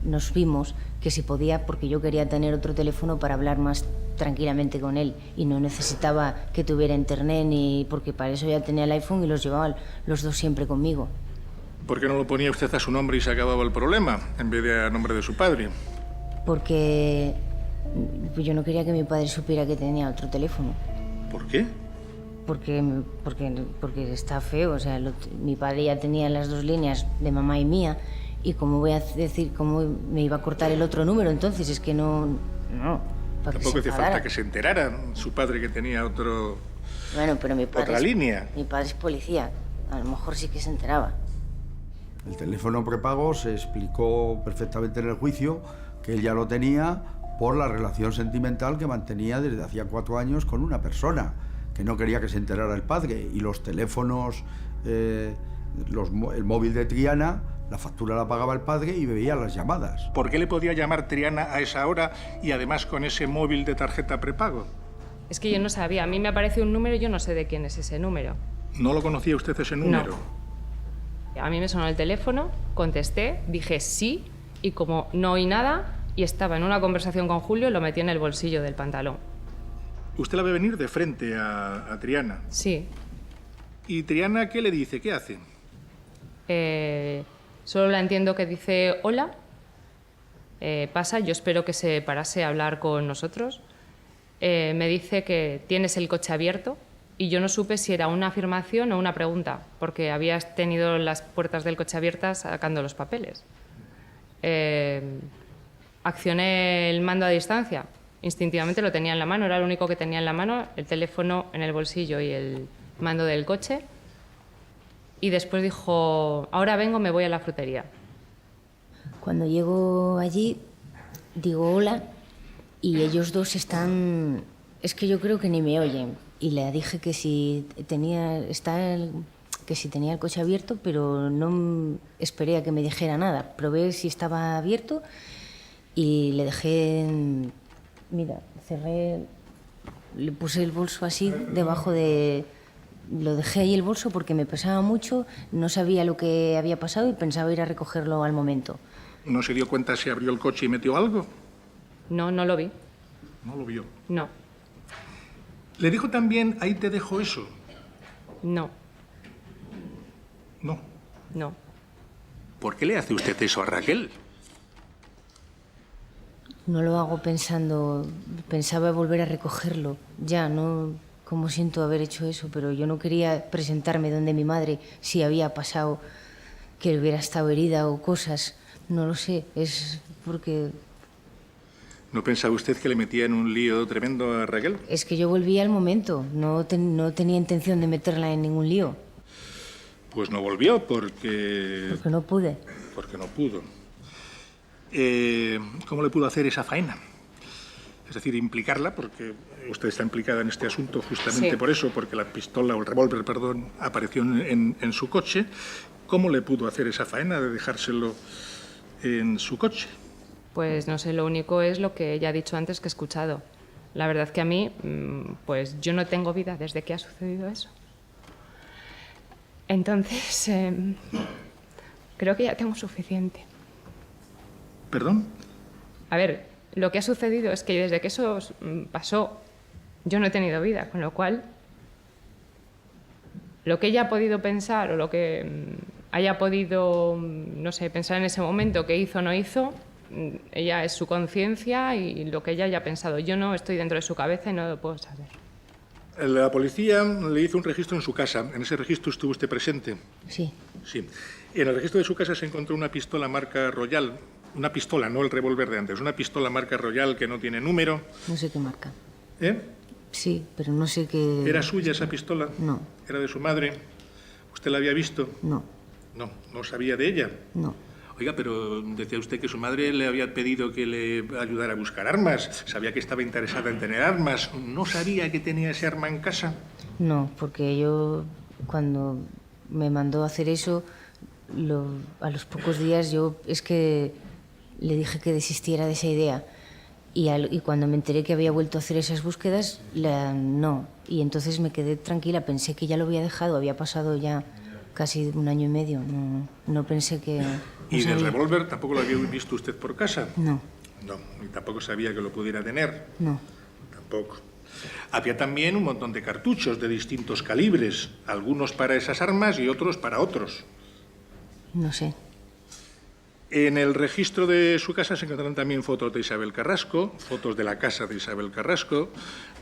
nos vimos que si podía, porque yo quería tener otro teléfono para hablar más tranquilamente con él y no necesitaba que tuviera internet ni porque para eso ya tenía el iPhone y los llevaba los dos siempre conmigo. ¿Por qué no lo ponía usted a su nombre y se acababa el problema en vez de a nombre de su padre? Porque yo no quería que mi padre supiera que tenía otro teléfono. ¿Por qué? Porque está feo, o sea, mi padre ya tenía las dos líneas de mamá y mía y cómo voy a decir, cómo me iba a cortar el otro número, entonces es que no, para que Tampoco se hace enfadara. falta que se enterara su padre que tenía Bueno, pero mi padre otra línea. Mi padre es policía, a lo mejor sí que se enteraba. El teléfono prepago se explicó perfectamente en el juicio que él ya lo tenía por la relación sentimental que mantenía desde hacía 4 años con una persona, que no quería que se enterara el padre. Y los teléfonos, el móvil de Triana, la factura la pagaba el padre y veía las llamadas. ¿Por qué le podía llamar Triana a esa hora y además con ese móvil de tarjeta prepago? Es que yo no sabía. A mí me aparece un número y yo no sé de quién es ese número. ¿No lo conocía usted ese número? A mí me sonó el teléfono, contesté, dije sí y como no oí nada y estaba en una conversación con Julio, lo metí en el bolsillo del pantalón. Usted la ve venir de frente a Triana. Sí. ¿Y Triana qué le dice? ¿Qué hace? Solo la entiendo que dice hola, pasa, yo espero que se parase a hablar con nosotros. Me dice que tienes el coche abierto y yo no supe si era una afirmación o una pregunta, porque habías tenido las puertas del coche abiertas sacando los papeles. Accioné el mando a distancia, instintivamente lo tenía en la mano, era lo único que tenía en la mano, el teléfono en el bolsillo y el mando del coche. Y después dijo, ahora vengo, me voy a la frutería. Cuando llego allí, digo hola y ellos dos están... Es que yo creo que ni me oyen. Y le dije que si tenía el coche abierto, pero no esperé a que me dijera nada. Probé si estaba abierto y le dejé... Mira, cerré... Le puse el bolso así debajo de... Lo dejé ahí el bolso porque me pesaba mucho, no sabía lo que había pasado y pensaba ir a recogerlo al momento. ¿No se dio cuenta si abrió el coche y metió algo? No, no lo vi. No lo vio. No. ¿Le dijo también, ahí te dejo eso? No. No. No. ¿Por qué le hace usted eso a Raquel? No lo hago pensando... Pensaba volver a recogerlo. Ya, no... Como siento haber hecho eso, pero yo no quería presentarme donde mi madre si había pasado que hubiera estado herida o cosas. No lo sé, es porque... ¿No pensaba usted que le metía en un lío tremendo a Raquel? Es que yo volví al momento, no tenía intención de meterla en ningún lío. Pues no volvió porque... Porque no pude. Porque no pudo. ¿Cómo le pudo hacer esa faena? Es decir, implicarla, porque usted está implicada en este asunto justamente Sí. por eso, porque la pistola o el revólver, perdón, apareció en su coche. ¿Cómo le pudo hacer esa faena de dejárselo en su coche? Pues no sé, lo único es lo que ya he dicho antes que he escuchado. La verdad que a mí, pues yo no tengo vida desde que ha sucedido eso. Entonces, creo que ya tengo suficiente. ¿Perdón? A ver, lo que ha sucedido es que desde que eso pasó, yo no he tenido vida, con lo cual lo que ella ha podido pensar o lo que haya podido, no sé, pensar en ese momento que hizo o no hizo, ella es su conciencia y lo que ella haya pensado. Yo no estoy dentro de su cabeza y no lo puedo saber. La policía le hizo un registro en su casa. ¿En ese registro estuvo usted presente? Sí. Sí. En el registro de su casa se encontró una pistola marca Royal. Una pistola, no el revólver de antes. Una pistola marca Royal que no tiene número. No sé qué marca. ¿Eh? Sí, pero no sé qué... ¿Era suya esa pistola? No. ¿Era de su madre? ¿Usted la había visto? No. No, no sabía de ella. No. Oiga, pero decía usted que su madre le había pedido que le ayudara a buscar armas. Sabía que estaba interesada en tener armas. ¿No sabía que tenía ese arma en casa? No, porque yo, cuando me mandó a hacer eso, a los pocos días yo es que le dije que desistiera de esa idea. Y cuando me enteré que había vuelto a hacer esas búsquedas, no. Y entonces me quedé tranquila, pensé que ya lo había dejado, había pasado ya casi 1 año y medio. No pensé que... ¿Y del revólver tampoco lo había visto usted por casa? No. No, y tampoco sabía que lo pudiera tener. No. Tampoco. Había también un montón de cartuchos de distintos calibres, algunos para esas armas y otros para otros. No sé. En el registro de su casa se encontraron también fotos de Isabel Carrasco, fotos de la casa de Isabel Carrasco,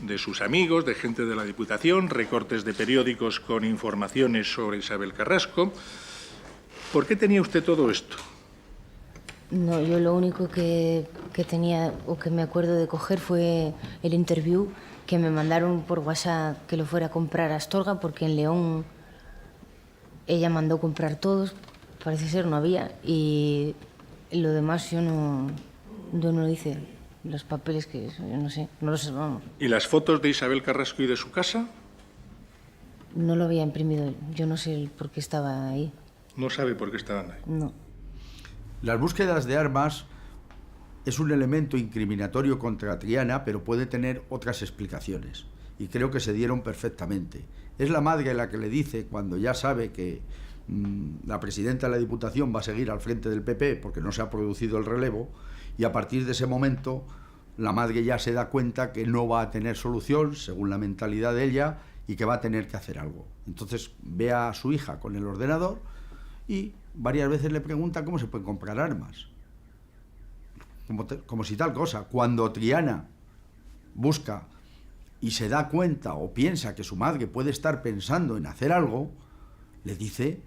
de sus amigos, de gente de la Diputación, recortes de periódicos con informaciones sobre Isabel Carrasco. ¿Por qué tenía usted todo esto? No, yo lo único que tenía o que me acuerdo de coger fue el interview que me mandaron por WhatsApp que lo fuera a comprar a Astorga porque en León ella mandó comprar todos, parece ser, no había, y lo demás yo no lo hice, los papeles que yo no sé, no los vamos. ¿Y las fotos de Isabel Carrasco y de su casa? No lo había imprimido, yo no sé por qué estaba ahí. No sabe por qué estaban ahí. No. Las búsquedas de armas es un elemento incriminatorio contra Triana, pero puede tener otras explicaciones. Y creo que se dieron perfectamente. Es la madre la que le dice, cuando ya sabe que la presidenta de la Diputación va a seguir al frente del PP porque no se ha producido el relevo, y a partir de ese momento la madre ya se da cuenta que no va a tener solución, según la mentalidad de ella, y que va a tener que hacer algo. Entonces ve a su hija con el ordenador y varias veces le pregunta cómo se pueden comprar armas. Como si tal cosa. Cuando Triana busca y se da cuenta o piensa que su madre puede estar pensando en hacer algo, le dice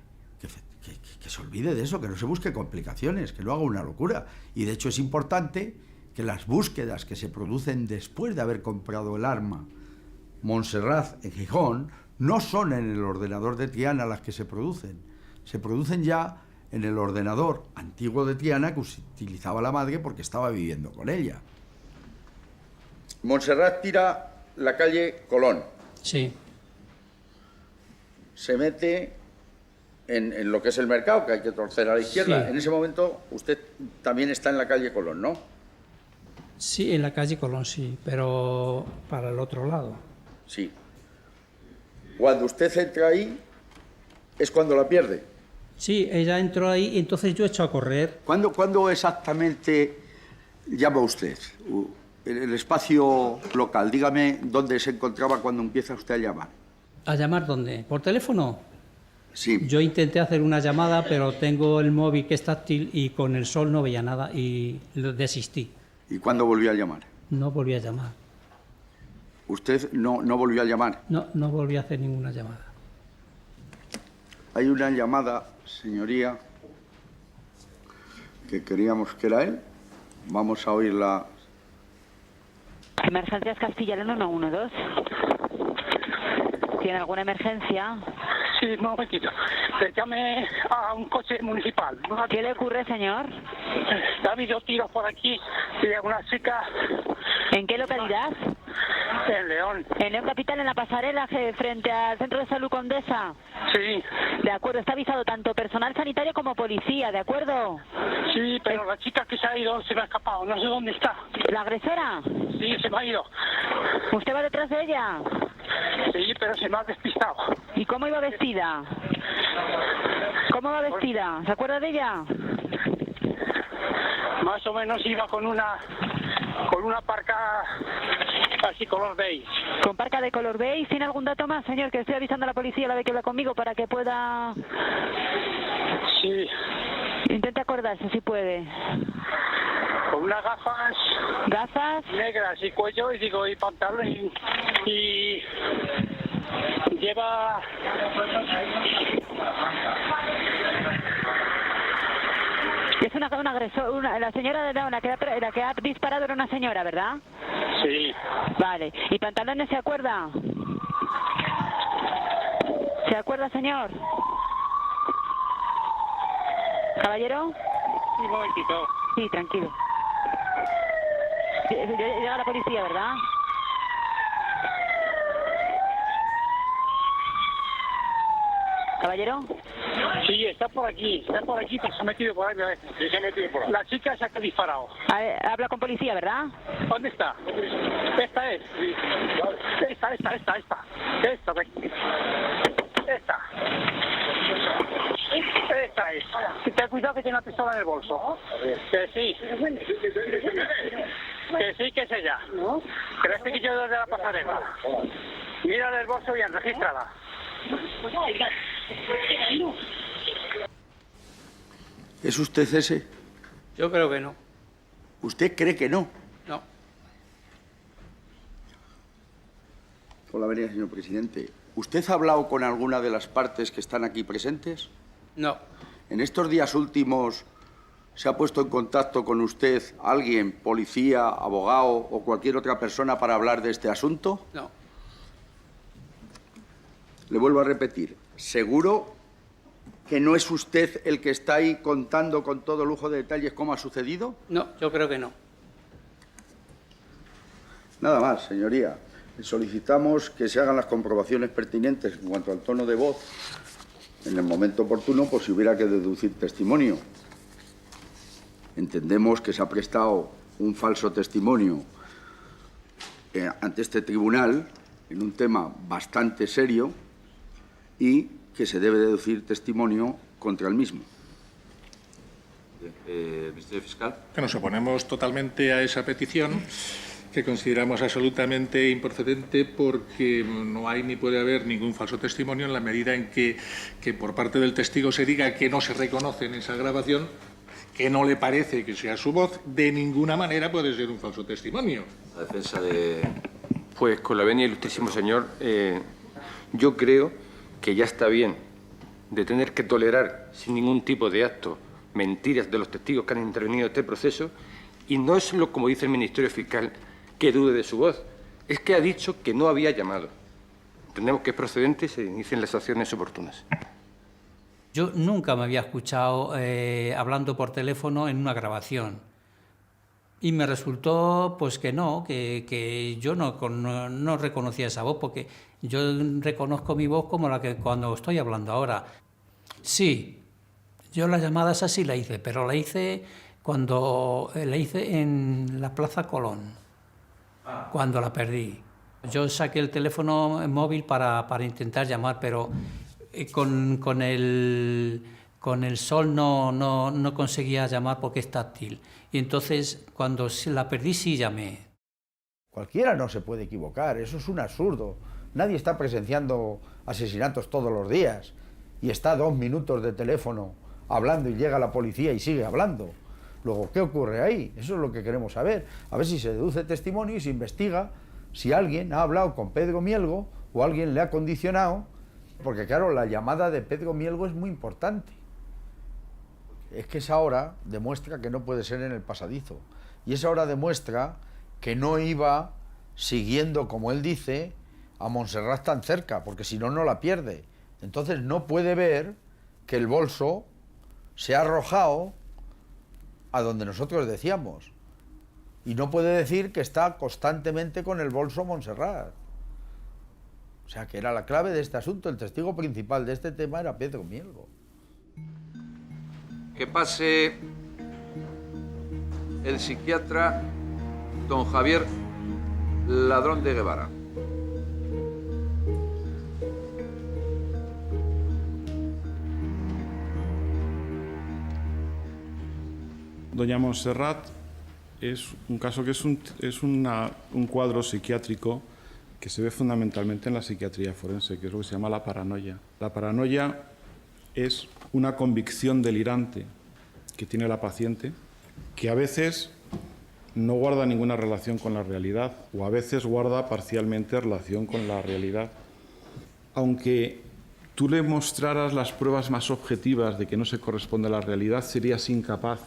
que se olvide de eso, que no se busque complicaciones, que no haga una locura. Y de hecho es importante que las búsquedas que se producen después de haber comprado el arma Montserrat en Gijón no son en el ordenador de Triana las que se producen ya en el ordenador antiguo de Triana que utilizaba la madre porque estaba viviendo con ella. Montserrat tira la calle Colón. Sí. Se mete en lo que es el mercado, que hay que torcer a la izquierda. Sí. En ese momento usted también está en la calle Colón, ¿no? Sí, en la calle Colón, sí, pero para el otro lado. Sí. Cuando usted entra ahí, es cuando la pierde. Sí, ella entró ahí y entonces yo he hecho a correr. ¿Cuándo exactamente llama usted? El espacio local, dígame dónde se encontraba cuando empieza usted a llamar. ¿A llamar dónde? ¿Por teléfono? Sí. Yo intenté hacer una llamada, pero tengo el móvil que es táctil y con el sol no veía nada y desistí. ¿Y cuándo volvió a llamar? No volví a llamar. ¿Usted no volvió a llamar? No volví a hacer ninguna llamada. Hay una llamada, señoría, que queríamos que era él. Vamos a oírla. Emergencias Castellano 112. ¿Tiene alguna emergencia? Sí, un momentito. Llame a un coche municipal. ¿Qué le ocurre, señor? Ha habido tiros por aquí y una chica... ¿En qué localidad? En León. ¿En León Capital, en la pasarela, frente al Centro de Salud Condesa? Sí. De acuerdo, está avisado tanto personal sanitario como policía, ¿de acuerdo? Sí, pero la chica que se ha ido se me ha escapado, no sé dónde está. ¿La agresora? Sí, se me ha ido. ¿Usted va detrás de ella? Sí, pero se me ha despistado. ¿Y cómo iba vestida? ¿Cómo va vestida? ¿Se acuerda de ella? Más o menos iba con una parca así color beige. ¿Con parca de color beige? ¿Tiene algún dato más, señor? Que estoy avisando a la policía a la vez que habla conmigo para que pueda... Sí. Intente acordarse si puede. Con unas gafas... ¿Gafas? Negras y cuello y pantalón y lleva... Es un agresor, la señora de la que ha disparado era una señora, ¿verdad? Sí. Vale. ¿Y pantalones se acuerda? ¿Se acuerda, señor? ¿Caballero? Sí, un momentito. Sí, tranquilo. Llega la policía, ¿verdad? ¿Caballero? Sí, está por aquí, pero se ha metido por ahí. Sí, se ha metido por ahí. La chica esa que ha disparado. Habla con policía, ¿verdad? ¿Dónde está? Esta es. Esta. Esta es. Ten cuidado que tiene una pistola en el bolso. Que sí. Que es ella. Que este que yo desde la pasarela. Mira el bolso bien, regístrala. ¿Es usted ese? Yo creo que no. ¿Usted cree que no? No. Hola, venía, señor presidente. ¿Usted ha hablado con alguna de las partes que están aquí presentes? No. ¿En estos días últimos se ha puesto en contacto con usted alguien, policía, abogado o cualquier otra persona para hablar de este asunto? No. Le vuelvo a repetir. ¿Seguro que no es usted el que está ahí contando con todo lujo de detalles cómo ha sucedido? No, yo creo que no. Nada más, señoría. Solicitamos que se hagan las comprobaciones pertinentes en cuanto al tono de voz en el momento oportuno, por si hubiera que deducir testimonio. Entendemos que se ha prestado un falso testimonio ante este tribunal en un tema bastante serio y que se debe deducir testimonio contra el mismo. Ministerio Fiscal. Que nos oponemos totalmente a esa petición, que consideramos absolutamente improcedente porque no hay ni puede haber ningún falso testimonio en la medida en que por parte del testigo se diga que no se reconoce en esa grabación, que no le parece que sea su voz, de ninguna manera puede ser un falso testimonio. La defensa de... Pues con la venia, ilustrísimo señor, yo creo que ya está bien de tener que tolerar sin ningún tipo de acto mentiras de los testigos que han intervenido en este proceso, y no es lo como dice el Ministerio Fiscal que dude de su voz, es que ha dicho que no había llamado. Entendemos que es procedente y se inicien las acciones oportunas. Yo nunca me había escuchado hablando por teléfono en una grabación. Y me resultó pues que no, que yo no reconocía esa voz, porque yo reconozco mi voz como la que cuando estoy hablando ahora. Sí, yo las llamadas así la hice, pero la hice cuando la hice en la Plaza Colón, cuando la perdí. Yo saqué el teléfono móvil para intentar llamar, pero con el sol no conseguía llamar porque es táctil. Y entonces, cuando la perdí, sí llamé. Cualquiera no se puede equivocar, eso es un absurdo. Nadie está presenciando asesinatos todos los días y está 2 minutos de teléfono hablando y llega la policía y sigue hablando. Luego, ¿qué ocurre ahí? Eso es lo que queremos saber. A ver si se deduce testimonio y se investiga si alguien ha hablado con Pedro Mielgo o alguien le ha condicionado, porque claro, la llamada de Pedro Mielgo es muy importante. Es que esa hora demuestra que no puede ser en el pasadizo. Y esa hora demuestra que no iba siguiendo, como él dice, a Montserrat tan cerca, porque si no, no la pierde. Entonces no puede ver que el bolso se ha arrojado a donde nosotros decíamos. Y no puede decir que está constantemente con el bolso Montserrat. O sea, que era la clave de este asunto. El testigo principal de este tema era Pedro Mielgo. Que pase el psiquiatra don Javier Ladrón de Guevara. Doña Montserrat es un caso que es un cuadro psiquiátrico que se ve fundamentalmente en la psiquiatría forense, que es lo que se llama la paranoia. La paranoia es una convicción delirante que tiene la paciente, que a veces no guarda ninguna relación con la realidad, o a veces guarda parcialmente relación con la realidad. Aunque tú le mostraras las pruebas más objetivas de que no se corresponde a la realidad, serías incapaz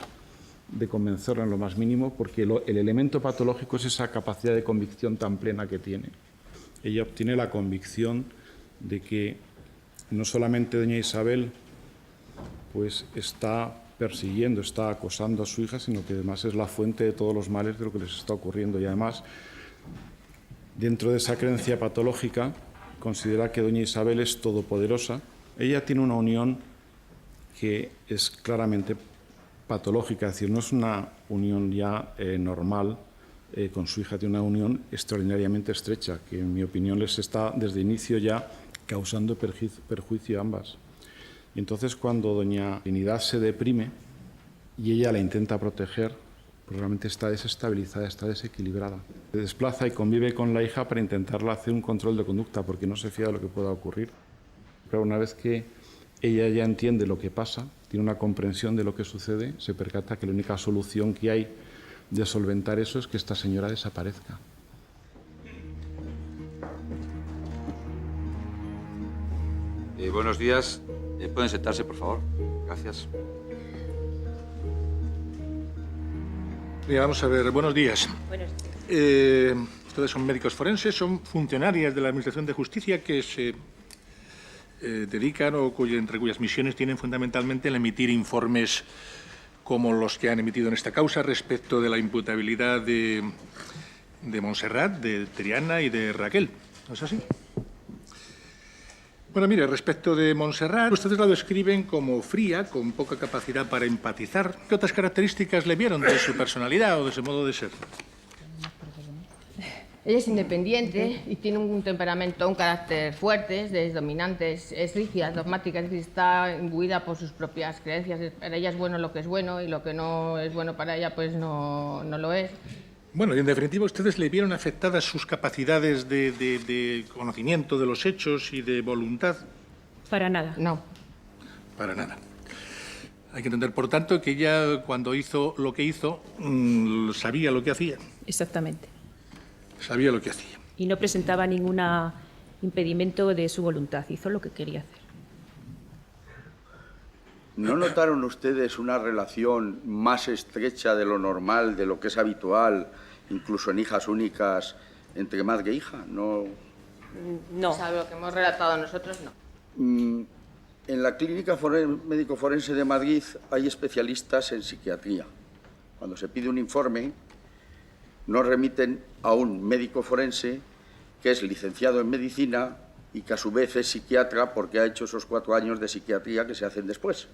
de convencerla en lo más mínimo, porque el elemento patológico es esa capacidad de convicción tan plena que tiene. Ella obtiene la convicción de que no solamente doña Isabel pues está persiguiendo, está acosando a su hija, sino que además es la fuente de todos los males de lo que les está ocurriendo. Y además, dentro de esa creencia patológica, considera que doña Isabel es todopoderosa. Ella tiene una unión que es claramente patológica, es decir, no es una unión ya normal con su hija, tiene una unión extraordinariamente estrecha, que en mi opinión les está desde inicio ya causando perjuicio a ambas. Y entonces cuando doña Trinidad se deprime y ella la intenta proteger, pues realmente está desestabilizada, está desequilibrada. Se desplaza y convive con la hija para intentarla hacer un control de conducta porque no se fía de lo que pueda ocurrir. Pero una vez que ella ya entiende lo que pasa, tiene una comprensión de lo que sucede, se percata que la única solución que hay de solventar eso es que esta señora desaparezca. Buenos días. ¿Pueden sentarse, por favor? Gracias. Bien, vamos a ver, buenos días. Buenos días. Ustedes son médicos forenses, son funcionarias de la Administración de Justicia que se dedican o entre cuyas misiones tienen fundamentalmente el emitir informes como los que han emitido en esta causa respecto de la imputabilidad de Montserrat, de Triana y de Raquel. ¿No es así? Bueno, mire, respecto de Montserrat, ustedes la describen como fría, con poca capacidad para empatizar. ¿Qué otras características le vieron de su personalidad o de su modo de ser? Ella es independiente y tiene un temperamento, un carácter fuerte, es dominante, es rígida, dogmática, es decir, está imbuida por sus propias creencias. Para ella es bueno lo que es bueno y lo que no es bueno para ella pues no lo es. Bueno, y en definitiva, ¿ustedes le vieron afectadas sus capacidades de conocimiento de los hechos y de voluntad? Para nada. No. Para nada. Hay que entender, por tanto, que ella, cuando hizo lo que hizo, sabía lo que hacía. Exactamente. Sabía lo que hacía. Y no presentaba ningún impedimento de su voluntad. Hizo lo que quería hacer. ¿No notaron ustedes una relación más estrecha de lo normal, de lo que es habitual, incluso en hijas únicas, entre madre e hija? No. No. ¿Sabe lo que hemos relatado nosotros? No. En la Clínica Médico Forense de Madrid hay especialistas en psiquiatría. Cuando se pide un informe, nos remiten a un médico forense que es licenciado en medicina y que a su vez es psiquiatra porque ha hecho esos 4 años de psiquiatría que se hacen después.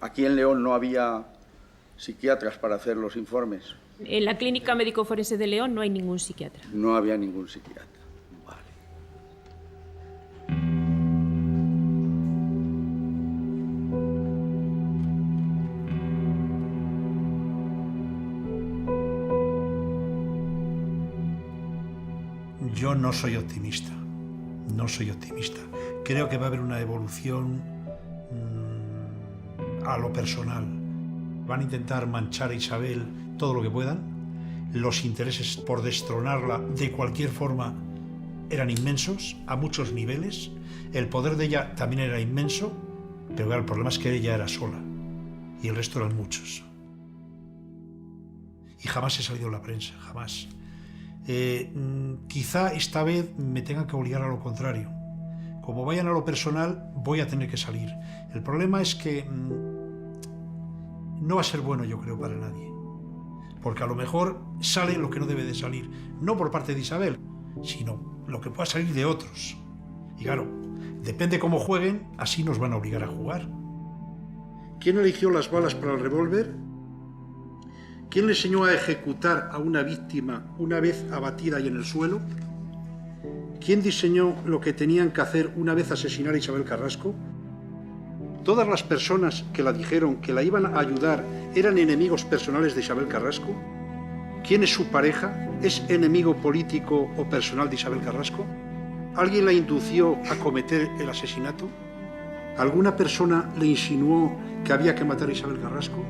Aquí en León no había psiquiatras para hacer los informes. En la Clínica Médico Forense de León no hay ningún psiquiatra. No había ningún psiquiatra. Vale. Yo no soy optimista. No soy optimista. Creo que va a haber una evolución a lo personal. Van a intentar manchar a Isabel todo lo que puedan. Los intereses por destronarla de cualquier forma eran inmensos, a muchos niveles. El poder de ella también era inmenso, pero claro, el problema es que ella era sola y el resto eran muchos. Y jamás he salido en la prensa, jamás. Quizá esta vez me tengan que obligar a lo contrario. Como vayan a lo personal, voy a tener que salir. El problema es que no va a ser bueno, yo creo, para nadie. Porque a lo mejor sale lo que no debe de salir. No por parte de Isabel, sino lo que pueda salir de otros. Y claro, depende cómo jueguen, así nos van a obligar a jugar. ¿Quién eligió las balas para el revólver? ¿Quién le enseñó a ejecutar a una víctima una vez abatida y en el suelo? ¿Quién diseñó lo que tenían que hacer una vez asesinar a Isabel Carrasco? ¿Todas las personas que la dijeron que la iban a ayudar eran enemigos personales de Isabel Carrasco? ¿Quién es su pareja? ¿Es enemigo político o personal de Isabel Carrasco? ¿Alguien la indució a cometer el asesinato? ¿Alguna persona le insinuó que había que matar a Isabel Carrasco?